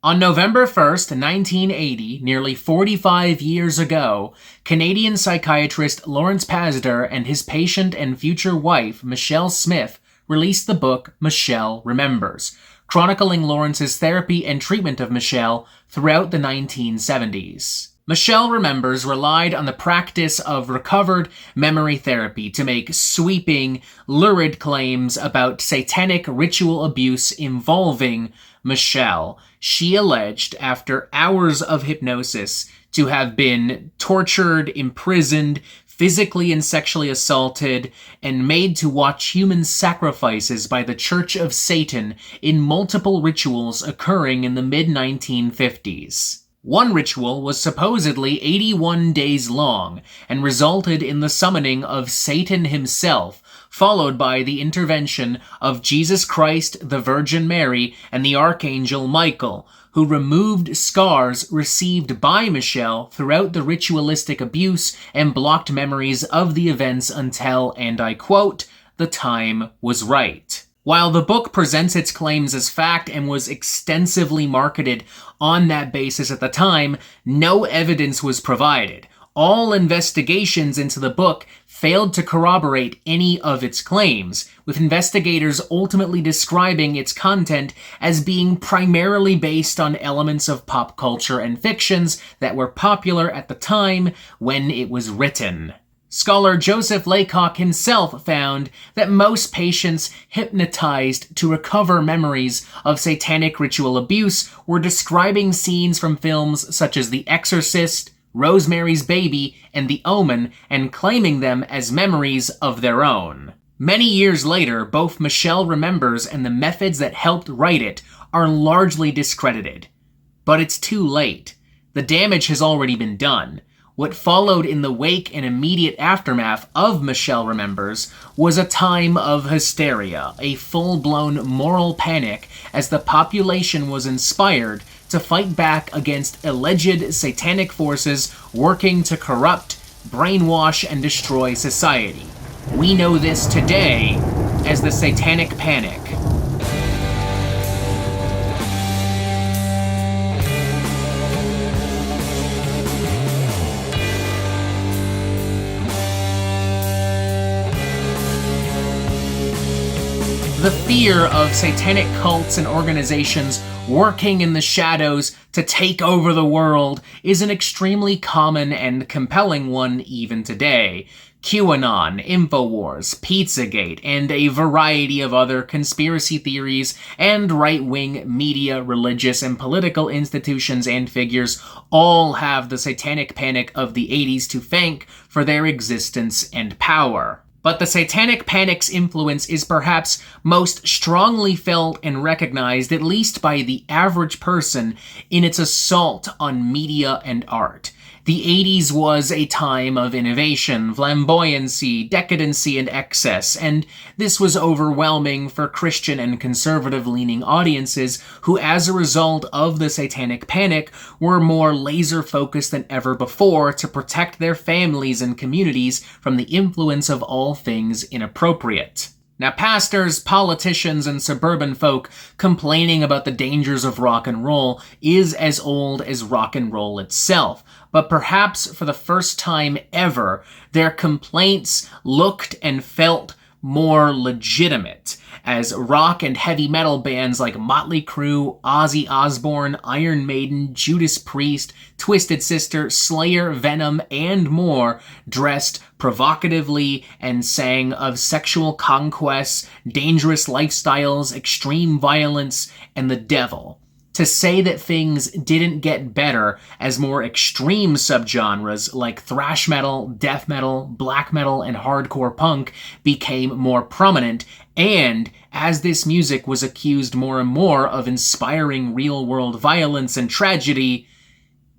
On November 1st, 1980, nearly 45 years ago, Canadian psychiatrist Lawrence Pastor and his patient and future wife, Michelle Smith, released the book Michelle Remembers, chronicling Lawrence's therapy and treatment of Michelle throughout the 1970s. Michelle Remembers relied on the practice of recovered memory therapy to make sweeping, lurid claims about satanic ritual abuse involving Michelle. She alleged, after hours of hypnosis, to have been tortured, imprisoned, physically and sexually assaulted, and made to watch human sacrifices by the Church of Satan in multiple rituals occurring in the mid-1950s. One ritual was supposedly 81 days long and resulted in the summoning of Satan himself, followed by the intervention of Jesus Christ, the Virgin Mary, and the Archangel Michael, who removed scars received by Michelle throughout the ritualistic abuse and blocked memories of the events until, and I quote, "the time was right." While the book presents its claims as fact and was extensively marketed on that basis at the time, no evidence was provided. All investigations into the book failed to corroborate any of its claims, with investigators ultimately describing its content as being primarily based on elements of pop culture and fictions that were popular at the time when it was written. Scholar Joseph Laycock himself found that most patients hypnotized to recover memories of satanic ritual abuse were describing scenes from films such as The Exorcist, Rosemary's Baby, and The Omen, and claiming them as memories of their own. Many years later, both Michelle Remembers and the methods that helped write it are largely discredited. But it's too late. The damage has already been done. What followed in the wake and immediate aftermath of Michelle Remembers was a time of hysteria, a full-blown moral panic as the population was inspired to fight back against alleged satanic forces working to corrupt, brainwash, and destroy society. We know this today as the Satanic Panic. The fear of satanic cults and organizations working in the shadows to take over the world is an extremely common and compelling one even today. QAnon, InfoWars, Pizzagate, and a variety of other conspiracy theories and right-wing media, religious, and political institutions and figures all have the satanic panic of the 80s to thank for their existence and power. But the Satanic Panic's influence is perhaps most strongly felt and recognized, at least by the average person, in its assault on media and art. The 80s was a time of innovation, flamboyancy, decadency, and excess, and this was overwhelming for Christian and conservative-leaning audiences who, as a result of the Satanic Panic, were more laser-focused than ever before to protect their families and communities from the influence of all things inappropriate. Now, pastors, politicians, and suburban folk complaining about the dangers of rock and roll is as old as rock and roll itself. But perhaps for the first time ever, their complaints looked and felt more legitimate, as rock and heavy metal bands like Motley Crue, Ozzy Osbourne, Iron Maiden, Judas Priest, Twisted Sister, Slayer, Venom, and more dressed provocatively and sang of sexual conquests, dangerous lifestyles, extreme violence, and the devil. To say that things didn't get better as more extreme subgenres like thrash metal, death metal, black metal, and hardcore punk became more prominent, and as this music was accused more and more of inspiring real-world violence and tragedy,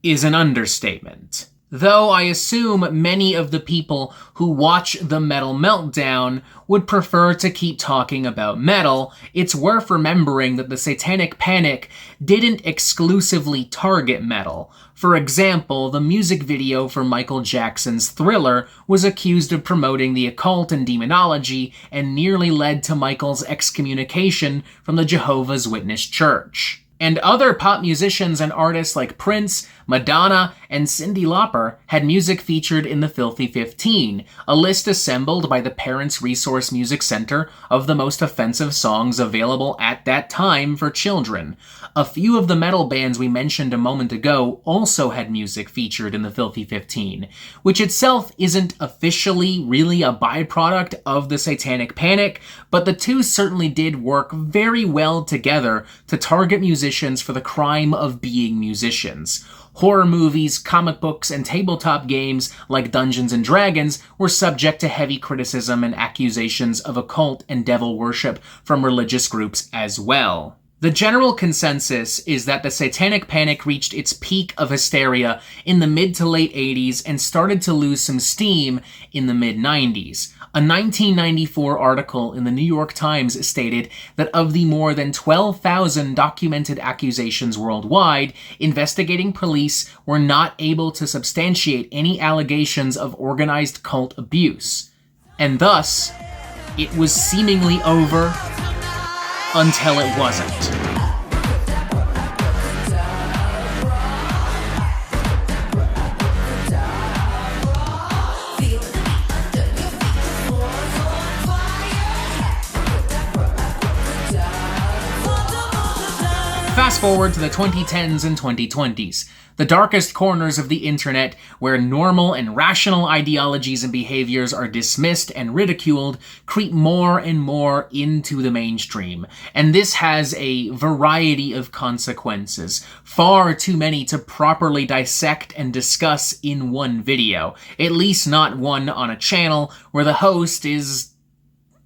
is an understatement. Though I assume many of the people who watch the Metal Meltdown would prefer to keep talking about metal, it's worth remembering that the Satanic Panic didn't exclusively target metal. For example, the music video for Michael Jackson's Thriller was accused of promoting the occult and demonology and nearly led to Michael's excommunication from the Jehovah's Witness Church. And other pop musicians and artists like Prince, Madonna, and Cyndi Lauper had music featured in the Filthy 15, a list assembled by the Parents Resource Music Center of the most offensive songs available at that time for children. A few of the metal bands we mentioned a moment ago also had music featured in the Filthy 15, which itself isn't officially really a byproduct of the Satanic Panic, but the two certainly did work very well together to target musicians for the crime of being musicians. Horror movies, comic books, and tabletop games like Dungeons & Dragons were subject to heavy criticism and accusations of occult and devil worship from religious groups as well. The general consensus is that the Satanic Panic reached its peak of hysteria in the mid to late 80s and started to lose some steam in the mid-90s. A 1994 article in the New York Times stated that of the more than 12,000 documented accusations worldwide, investigating police were not able to substantiate any allegations of organized cult abuse. And thus, it was seemingly over until it wasn't. Fast forward to the 2010s and 2020s, the darkest corners of the internet where normal and rational ideologies and behaviors are dismissed and ridiculed creep more and more into the mainstream. And this has a variety of consequences, far too many to properly dissect and discuss in one video, at least not one on a channel where the host is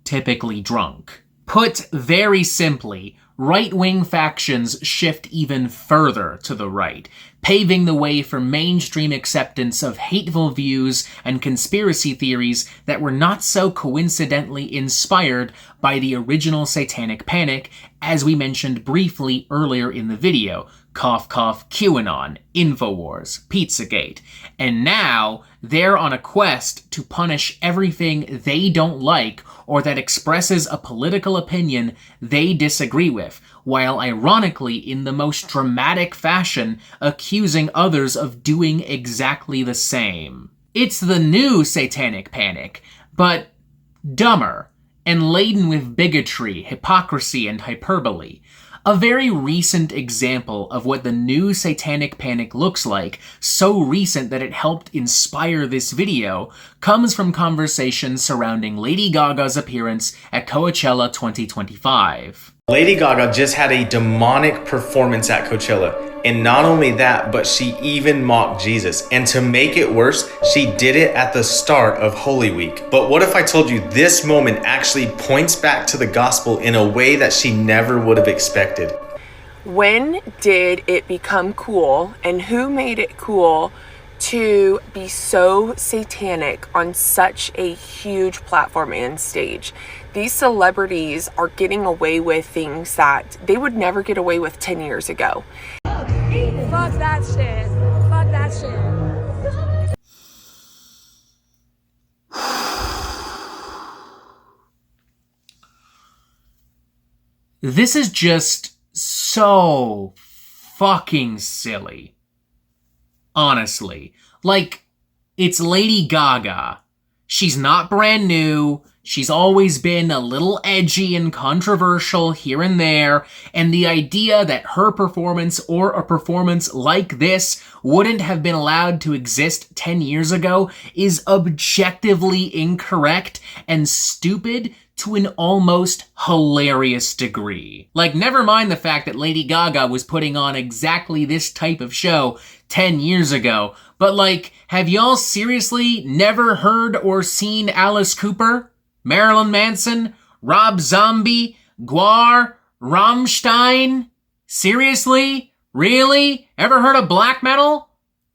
typically drunk. Put very simply, right-wing factions shift even further to the right, paving the way for mainstream acceptance of hateful views and conspiracy theories that were not so coincidentally inspired by the original Satanic Panic, as we mentioned briefly earlier in the video. Cough, cough, QAnon, InfoWars, Pizzagate. And now, they're on a quest to punish everything they don't like or that expresses a political opinion they disagree with, while ironically, in the most dramatic fashion, accusing others of doing exactly the same. It's the new Satanic Panic, but dumber, and laden with bigotry, hypocrisy, and hyperbole. A very recent example of what the new Satanic Panic looks like, so recent that it helped inspire this video, comes from conversations surrounding Lady Gaga's appearance at Coachella 2025. Lady Gaga just had a demonic performance at Coachella. And not only that, but she even mocked Jesus. And to make it worse, she did it at the start of Holy Week. But what if I told you this moment actually points back to the gospel in a way that she never would have expected? When did it become cool, and who made it cool to be so satanic on such a huge platform and stage? These celebrities are getting away with things that they would never get away with 10 years ago. Fuck that shit. Fuck that shit. This is just so fucking silly. Honestly. Like, it's Lady Gaga. She's not brand new. She's always been a little edgy and controversial here and there, and the idea that her performance or a performance like this wouldn't have been allowed to exist 10 years ago is objectively incorrect and stupid to an almost hilarious degree. Like, never mind the fact that Lady Gaga was putting on exactly this type of show 10 years ago, but like, have y'all seriously never heard or seen Alice Cooper? Marilyn Manson, Rob Zombie, Gwar, Rammstein? Seriously? Really? Ever heard of black metal?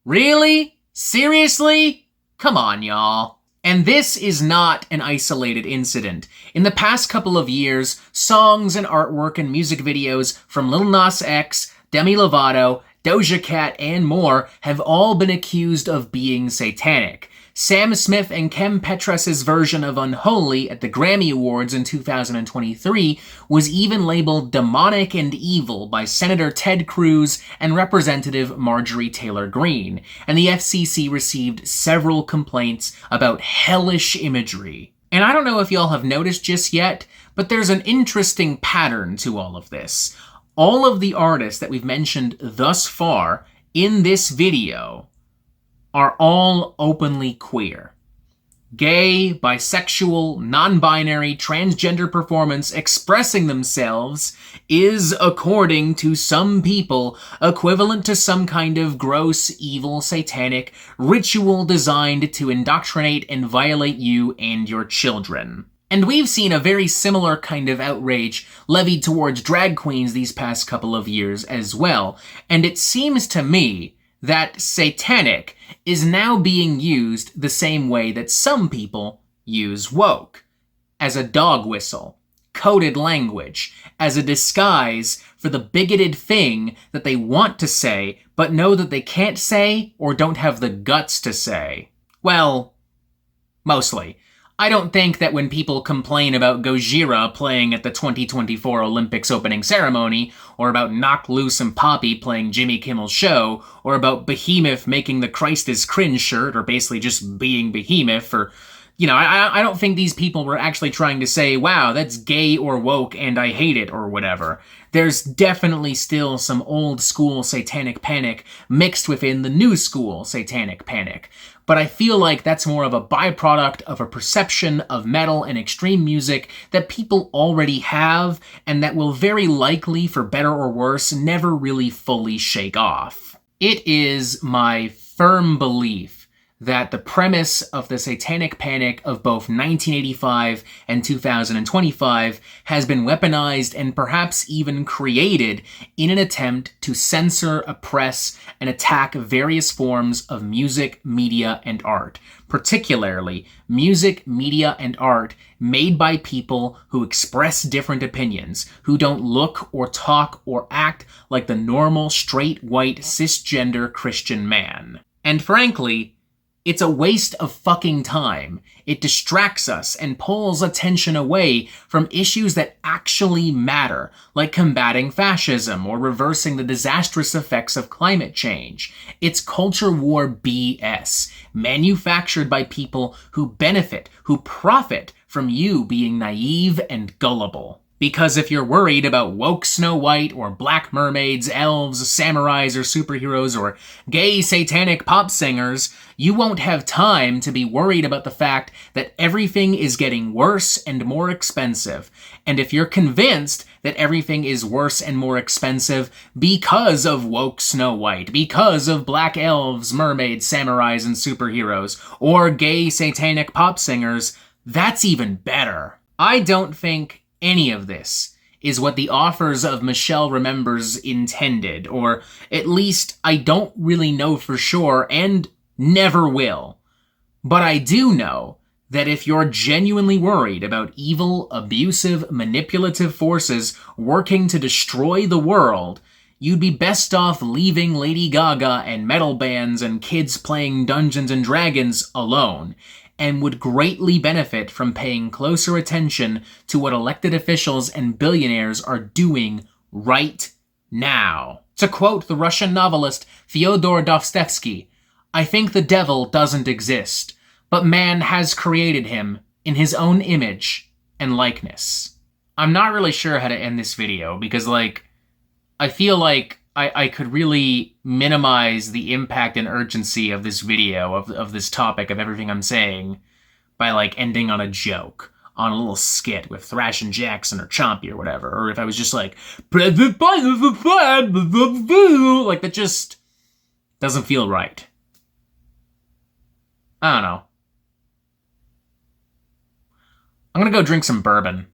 Really? Seriously? Come on, y'all. And this is not an isolated incident. In the past couple of years, songs and artwork and music videos from Lil Nas X, Demi Lovato, Doja Cat, and more have all been accused of being satanic. Sam Smith and Kem Petras' version of Unholy at the Grammy Awards in 2023 was even labeled demonic and evil by Senator Ted Cruz and Representative Marjorie Taylor Greene, and the FCC received several complaints about hellish imagery. And I don't know if y'all have noticed just yet, but there's an interesting pattern to all of this. All of the artists that we've mentioned thus far in this video are all openly queer. Gay, bisexual, non-binary, transgender performance expressing themselves is, according to some people, equivalent to some kind of gross, evil, satanic ritual designed to indoctrinate and violate you and your children. And we've seen a very similar kind of outrage levied towards drag queens these past couple of years as well, and it seems to me that satanic is now being used the same way that some people use woke. As a dog whistle, coded language, as a disguise for the bigoted thing that they want to say, but know that they can't say or don't have the guts to say. Well, mostly. I don't think that when people complain about Gojira playing at the 2024 Olympics opening ceremony, or about Knock Loose and Poppy playing Jimmy Kimmel's show, or about Behemoth making the Christ is Cringe shirt, or basically just being Behemoth, or, I don't think these people were actually trying to say, wow, that's gay or woke and I hate it, or whatever. There's definitely still some old school satanic panic mixed within the new school satanic panic. But I feel like that's more of a byproduct of a perception of metal and extreme music that people already have, and that will very likely, for better or worse, never really fully shake off. It is my firm belief that the premise of the satanic panic of both 1985 and 2025 has been weaponized and perhaps even created in an attempt to censor, oppress, and attack various forms of music, media, and art, particularly music, media, and art made by people who express different opinions, who don't look or talk or act like the normal, straight, white, cisgender Christian man. And frankly, it's a waste of fucking time. It distracts us and pulls attention away from issues that actually matter, like combating fascism or reversing the disastrous effects of climate change. It's culture war BS, manufactured by people who benefit, who profit from you being naive and gullible. Because if you're worried about woke Snow White, or black mermaids, elves, samurais, or superheroes, or gay satanic pop singers, you won't have time to be worried about the fact that everything is getting worse and more expensive. And if you're convinced that everything is worse and more expensive because of woke Snow White, because of black elves, mermaids, samurais, and superheroes, or gay satanic pop singers, that's even better. I don't think any of this is what the authors of Michelle Remembers intended, or at least I don't really know for sure and never will. But I do know that if you're genuinely worried about evil, abusive, manipulative forces working to destroy the world, you'd be best off leaving Lady Gaga and metal bands and kids playing Dungeons and Dragons alone, and would greatly benefit from paying closer attention to what elected officials and billionaires are doing right now. To quote the Russian novelist Fyodor Dostoevsky, I think the devil doesn't exist, but man has created him in his own image and likeness. I'm not really sure how to end this video because, I feel like I could really minimize the impact and urgency of this video, of this topic, of everything I'm saying, by, ending on a joke, on a little skit with Thrash and Jackson or Chompy or whatever. Or if I was just that just doesn't feel right. I don't know. I'm gonna go drink some bourbon.